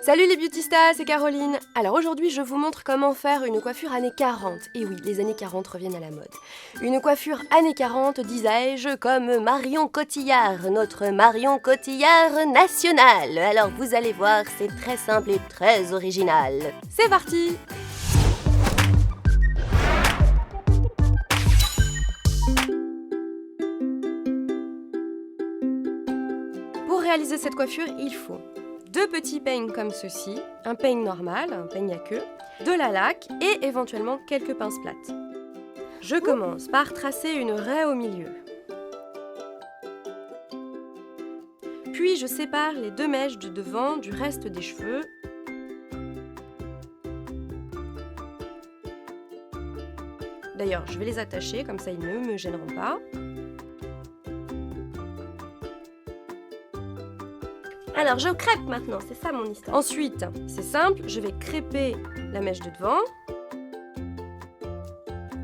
Salut les beautystas, c'est Caroline. Alors aujourd'hui je vous montre comment faire une coiffure années 40. Et oui, les années 40 reviennent à la mode. Une coiffure années 40, disais-je, comme Marion Cotillard, notre Marion Cotillard nationale. Alors vous allez voir, c'est très simple et très original. C'est parti! Pour réaliser cette coiffure, il faut 2 petits peignes comme ceci, un peigne normal, un peigne à queue, de la laque et éventuellement quelques pinces plates. Je commence par tracer une raie au milieu. Puis je sépare les 2 mèches de devant du reste des cheveux. D'ailleurs, je vais les attacher, comme ça ils ne me gêneront pas. Alors je crêpe maintenant, c'est ça mon histoire. Ensuite, c'est simple, je vais crêper la mèche de devant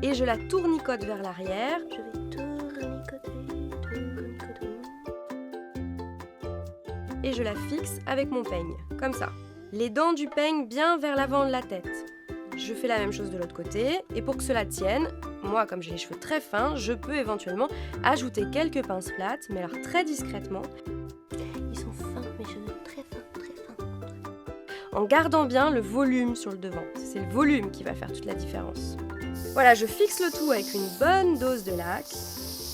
et je la tournicote vers l'arrière. Je vais tournicoter. Et je la fixe avec mon peigne, comme ça. Les dents du peigne bien vers l'avant de la tête. Je fais la même chose de l'autre côté et pour que cela tienne, moi comme j'ai les cheveux très fins, je peux éventuellement ajouter quelques pinces plates, mais alors très discrètement. Ils sont fins, mes cheveux, très fins. En gardant bien le volume sur le devant. C'est le volume qui va faire toute la différence. Voilà, je fixe le tout avec une bonne dose de laque.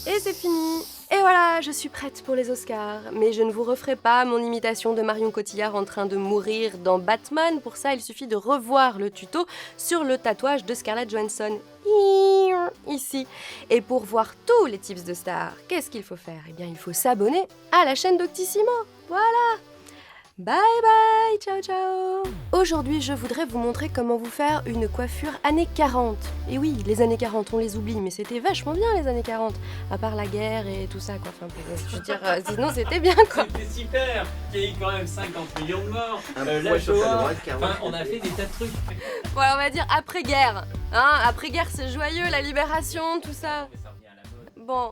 Et c'est fini. Et voilà, je suis prête pour les Oscars. Mais je ne vous referai pas mon imitation de Marion Cotillard en train de mourir dans Batman. Pour ça, il suffit de revoir le tuto sur le tatouage de Scarlett Johansson. Ici. Et pour voir tous les tips de stars, qu'est-ce qu'il faut faire? Eh bien, il faut s'abonner à la chaîne Doctissimo. Voilà. Bye bye, ciao ciao. Aujourd'hui, je voudrais vous montrer comment vous faire une coiffure années 40. Et oui, les années 40, on les oublie, mais c'était vachement bien les années 40. À part la guerre et tout ça, quoi. Enfin, je veux dire, sinon c'était bien, quoi. C'était super. Il y a eu quand même 50 millions de morts. La Shoah. Enfin, on a fait des tas de trucs. Voilà, on va dire après-guerre. Hein, après-guerre, c'est joyeux, la libération, tout ça. Mais ça revient à la mode. Bon.